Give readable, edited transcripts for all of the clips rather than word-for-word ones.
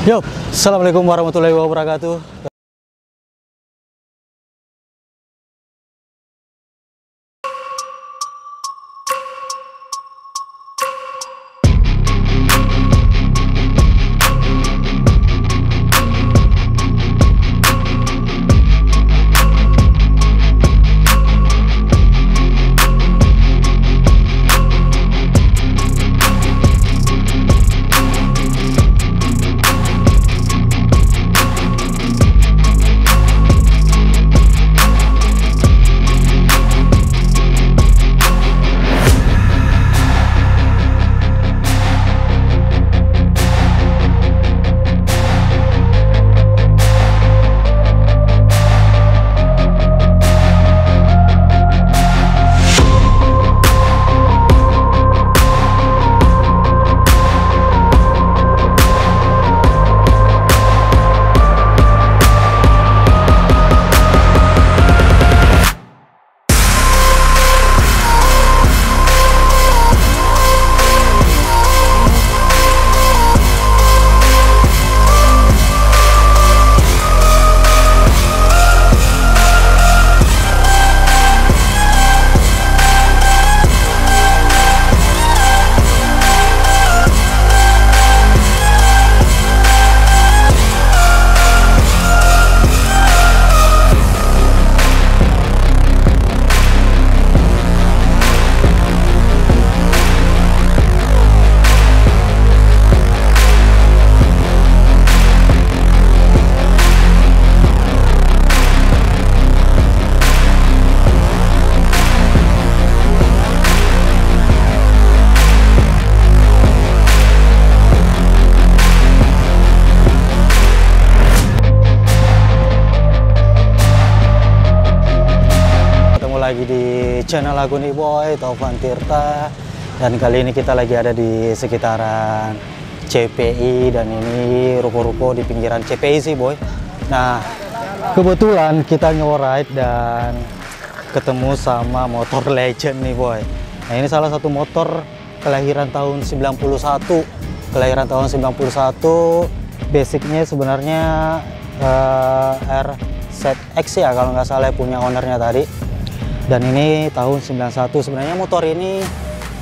Yo, assalamualaikum warahmatullahi wabarakatuh. Lagi di channel aku nih boy, Taufan Tirta, dan kali ini kita lagi ada di sekitaran CPI, dan ini ruko-ruko di pinggiran CPI sih boy. Nah kebetulan kita nge-ride dan ketemu sama motor legend nih boy. Nah ini salah satu motor kelahiran tahun 91, basicnya sebenarnya RZX ya kalau nggak salah, punya ownernya tadi. Dan ini tahun 91. Sebenarnya motor ini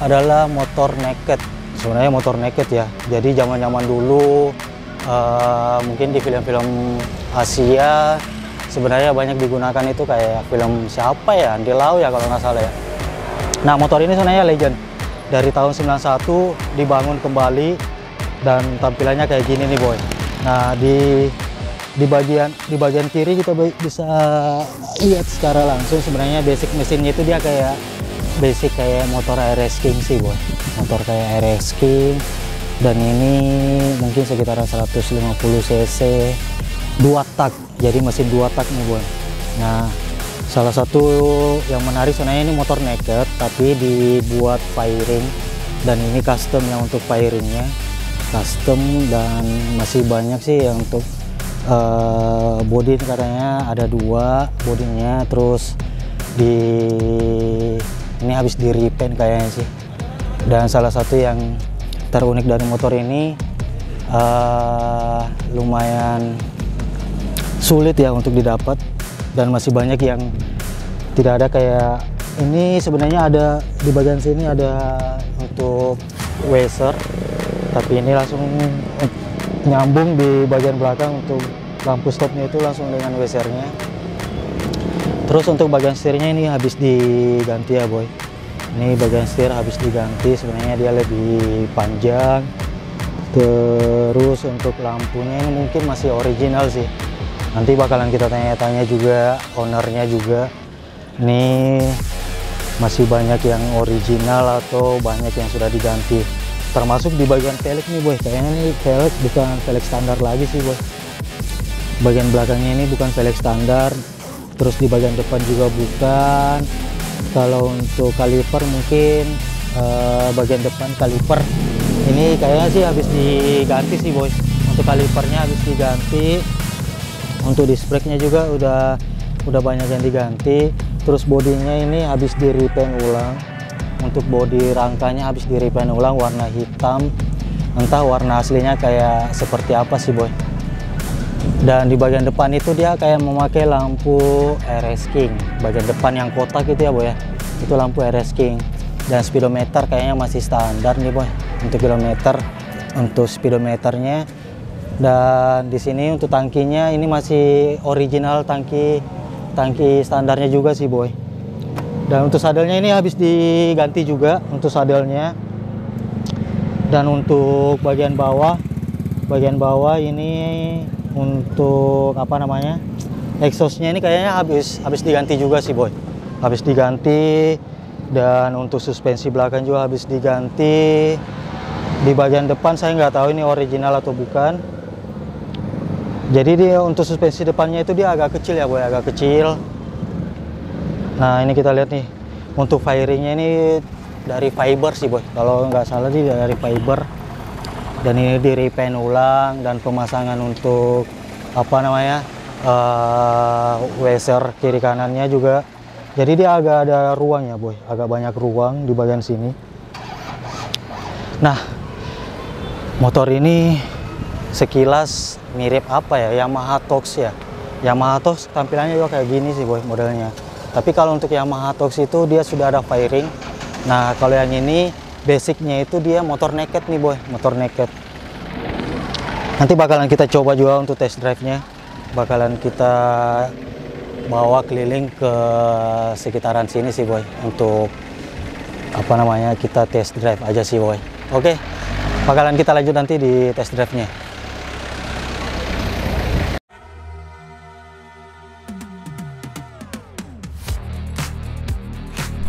adalah motor naked. Sebenarnya motor naked ya. Jadi zaman-zaman dulu mungkin di film-film Asia sebenarnya banyak digunakan itu, kayak film siapa ya, Andy Lau ya kalau nggak salah ya. Nah motor ini sebenarnya legend. Dari tahun 91 dibangun kembali dan tampilannya kayak gini nih boy. Nah di bagian kiri kita bisa lihat secara langsung sebenarnya basic mesinnya itu dia kayak basic kayak motor RS King sih boy, motor kayak RS King. Dan ini mungkin sekitar 150 cc 2 tak, jadi mesin 2 tak nih boy. Nah salah satu yang menarik sebenarnya ini motor naked tapi dibuat fairing, dan ini custom yang untuk fairingnya custom, dan masih banyak sih yang untuk bodi katanya ada 2 bodinya. Terus ini habis di repaint kayaknya sih. Dan salah satu yang terunik dari motor ini lumayan sulit ya untuk didapat, dan masih banyak yang tidak ada. Kayak ini sebenarnya ada di bagian sini ada untuk washer, tapi ini langsung nyambung di bagian belakang untuk lampu stopnya itu langsung dengan washernya. Terus untuk bagian setirnya ini habis diganti ya boy. Ini bagian setir habis diganti, sebenarnya dia lebih panjang. Terus untuk lampunya ini mungkin masih original sih. Nanti bakalan kita tanya-tanya juga ownernya juga. Ini masih banyak yang original atau banyak yang sudah diganti. Termasuk di bagian velg nih boy, kayaknya ini velg bukan velg standar lagi sih boy. Bagian belakangnya ini bukan velg standar, terus di bagian depan juga bukan. Kalau untuk kaliper mungkin bagian depan kaliper ini kayaknya sih habis diganti sih boy. Untuk kalipernya habis diganti, untuk disc brake-nya juga udah banyak yang diganti. Terus bodinya ini habis di repaint ulang. Untuk bodi rangkanya habis di repaint ulang warna hitam. entah warna aslinya kayak seperti apa sih boy. Dan di bagian depan itu dia kayak memakai lampu RS King, bagian depan yang kotak itu ya boy ya, itu lampu RS King. Dan speedometer kayaknya masih standar nih boy untuk kilometer, untuk speedometernya. Dan di sini untuk tangkinya ini masih original, tangki standarnya juga sih boy. Dan untuk sadelnya ini habis diganti juga untuk sadelnya. Dan untuk bagian bawah ini untuk apa namanya, exhaustnya ini kayaknya habis diganti juga sih boy, habis diganti. Dan untuk suspensi belakang juga habis diganti. Di bagian depan saya nggak tahu ini original atau bukan. Jadi dia untuk suspensi depannya itu dia agak kecil ya boy, agak kecil. Nah ini kita lihat nih, untuk fairingnya ini dari fiber sih boy, kalau nggak salah dia dari fiber. Dan ini di repaint ulang, dan pemasangan untuk apa namanya, washer kiri kanannya juga. Jadi dia agak ada ruangnya boy, agak banyak ruang di bagian sini. Nah motor ini sekilas mirip apa ya, Yamaha Tox ya. Yamaha Tox tampilannya juga kayak gini sih boy modelnya. Tapi kalau untuk Yamaha Tox itu dia sudah ada fairing. Nah kalau yang ini basicnya itu dia motor naked nih boy, motor naked. Nanti bakalan kita coba juga untuk test drive nya, bakalan kita bawa keliling ke sekitaran sini sih boy, untuk apa namanya, kita test drive aja sih boy. Oke, bakalan kita lanjut nanti di test drive nya.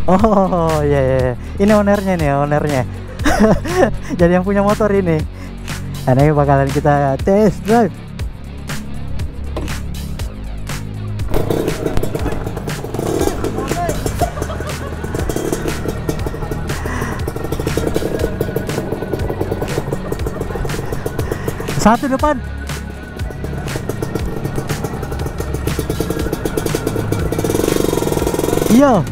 Oh iya, iya. Ini ownernya nih, ownernya. Jadi yang punya motor ini. Nah, ini bakalan kita test drive. Satu depan. Iya.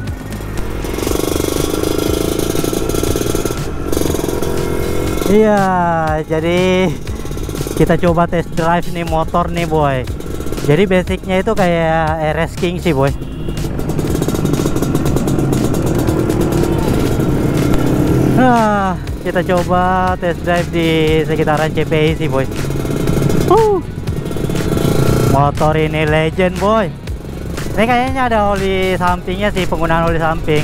Iya, jadi kita coba test drive nih motor nih boy. Jadi basicnya itu kayak RS King sih boy. Nah, kita coba test drive di sekitaran CPI sih boy. Motor ini legend boy. Ini kayaknya ada oli sampingnya sih, penggunaan oli samping.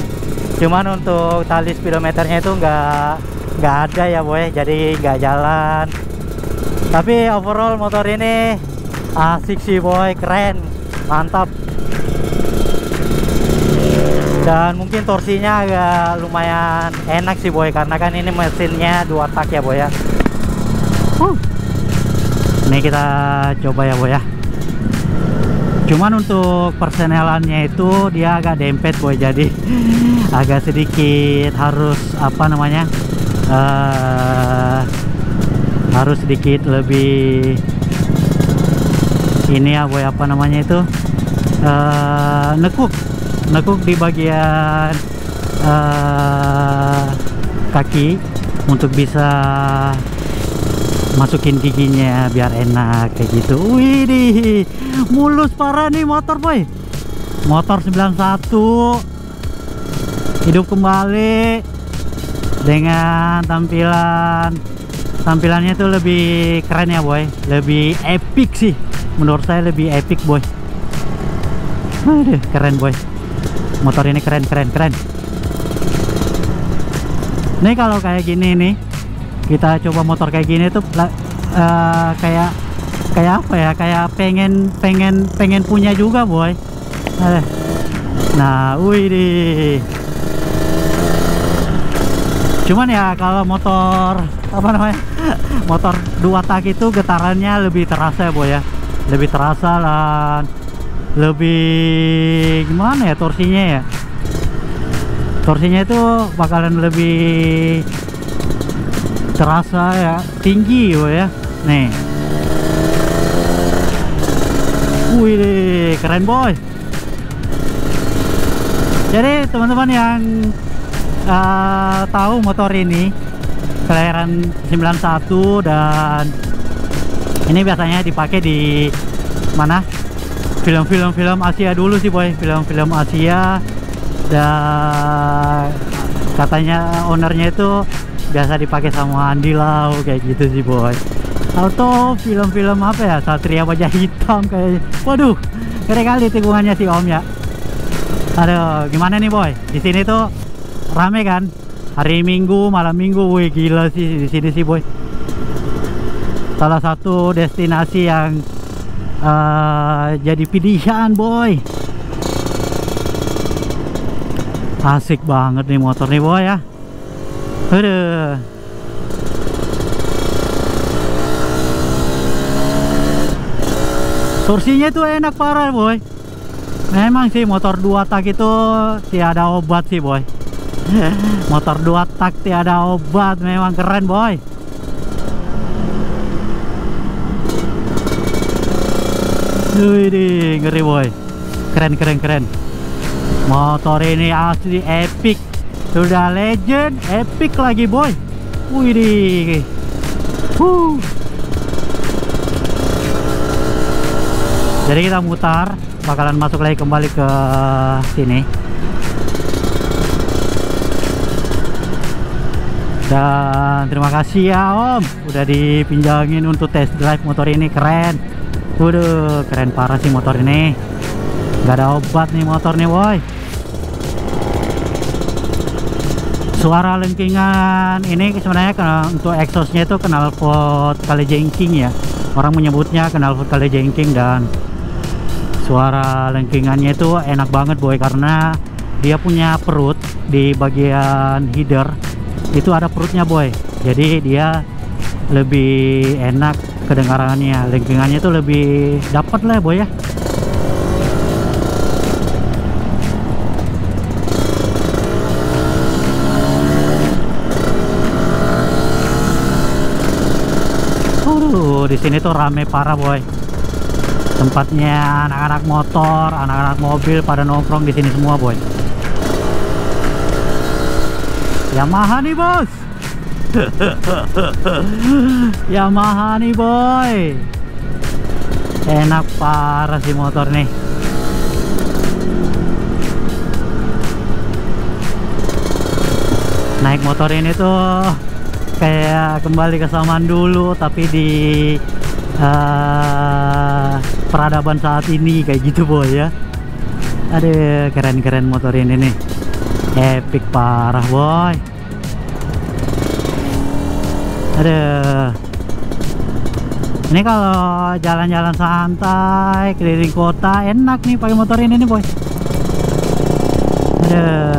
Cuman untuk tali speedometernya itu nggak ada ya boy, jadi nggak jalan. Tapi overall motor ini asik sih boy, keren, mantap. Dan mungkin torsinya agak lumayan enak sih boy, karena kan ini mesinnya 2 tak ya boy ya. Ini kita coba ya boy ya. Cuman untuk persenelannya itu dia agak dempet boy, jadi agak sedikit harus apa namanya, harus sedikit lebih ini ya boy, apa namanya itu, nekuk di bagian kaki untuk bisa masukin giginya biar enak kayak gitu. Wih, mulus parah nih motor boy. Motor 91 hidup kembali dengan tampilannya itu lebih keren ya boy, lebih epic sih menurut saya, lebih epic boy. Aduh, keren boy, motor ini keren. Nih kalau kayak gini nih, kita coba motor kayak gini tuh kayak apa ya, kayak pengen punya juga boy. Nah wih deh. Cuman ya kalau motor apa namanya, motor 2 tak itu getarannya lebih terasa ya boy ya, lebih terasa lah, lebih gimana ya, torsinya itu bakalan lebih terasa ya, tinggi boy ya. Nih wih deh, keren boy. Jadi teman-teman yang tahu motor ini, kelahiran 91, dan ini biasanya dipakai di mana? Film-film Asia dulu sih boy, film-film Asia. Dan katanya ownernya itu biasa dipakai sama Andi Lau kayak gitu sih boy. Atau film-film apa ya, Satria Wajah Hitam kayak. Waduh, keren kali tikungannya si Om ya. Aduh, gimana nih boy? Di sini tuh rame kan? Hari Minggu, malam Minggu, wih gila sih di sini sih boy. Salah satu destinasi yang jadi pilihan boy. Asik banget nih motor nih boy ya. Aduh. Torsinya tuh enak parah boy. Memang sih motor 2 tak itu tiada obat sih boy. Motor 2 tak tiada obat, memang keren boy. Wih, ngeri boy. Keren. Motor ini asli epic. Sudah legend, epic lagi boy. Wih. Jadi kita mutar, bakalan masuk lagi kembali ke sini. Dan terima kasih ya Om, udah dipinjangin untuk test drive motor ini, keren. Waduh, keren parah sih motor ini. Gak ada obat nih motor nih boy. Suara lengkingan ini sebenarnya untuk exhaustnya itu knalpot kalejengking ya. Orang menyebutnya knalpot kalejengking, dan suara lengkingannya itu enak banget boy, karena dia punya perut di bagian header. Itu ada perutnya boy, jadi dia lebih enak kedengarannya, lengkingannya itu lebih dapat lah boy ya. Di sini tuh rame parah boy. Tempatnya anak-anak motor, anak-anak mobil pada nongkrong di sini semua boy. Yamaha nih bos. Yamaha nih boy. Enak parah sih motor nih. Naik motor ini tuh kayak kembali ke zaman dulu, tapi di peradaban saat ini kayak gitu boy ya. Aduh, keren motor ini nih, epic parah boy. Aduh, ini kalau jalan-jalan santai keliling kota enak nih pakai motor ini nih boy. Aduh,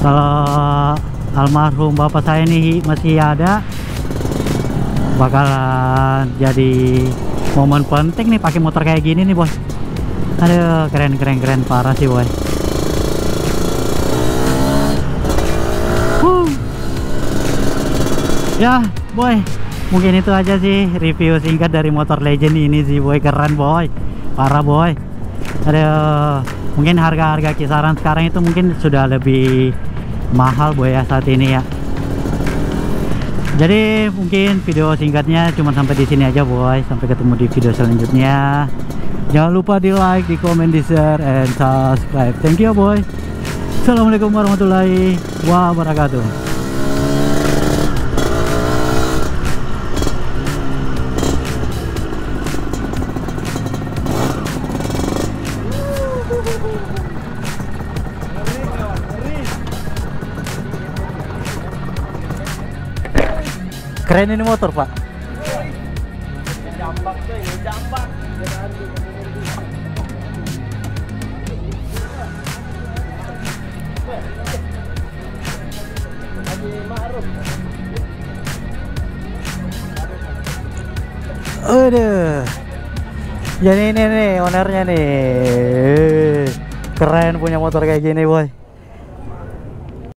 kalau almarhum bapak saya ini masih ada, bakalan jadi momen penting nih pakai motor kayak gini nih boy. Aduh, keren parah sih boy. Ya boy, mungkin itu aja sih review singkat dari motor legend ini sih boy. Keren boy, parah boy. Aduh, mungkin harga-harga kisaran sekarang itu mungkin sudah lebih mahal boy ya saat ini ya. Jadi mungkin video singkatnya cuma sampai di sini aja boy. Sampai ketemu di video selanjutnya. Jangan lupa di like, di komen, di share, and subscribe. Thank you boy. Assalamualaikum warahmatullahi wabarakatuh. Keren ini motor pak. Jambak tuh, jambak. Aduh, jadi ini nih ownernya nih. Keren punya motor kayak gini boy.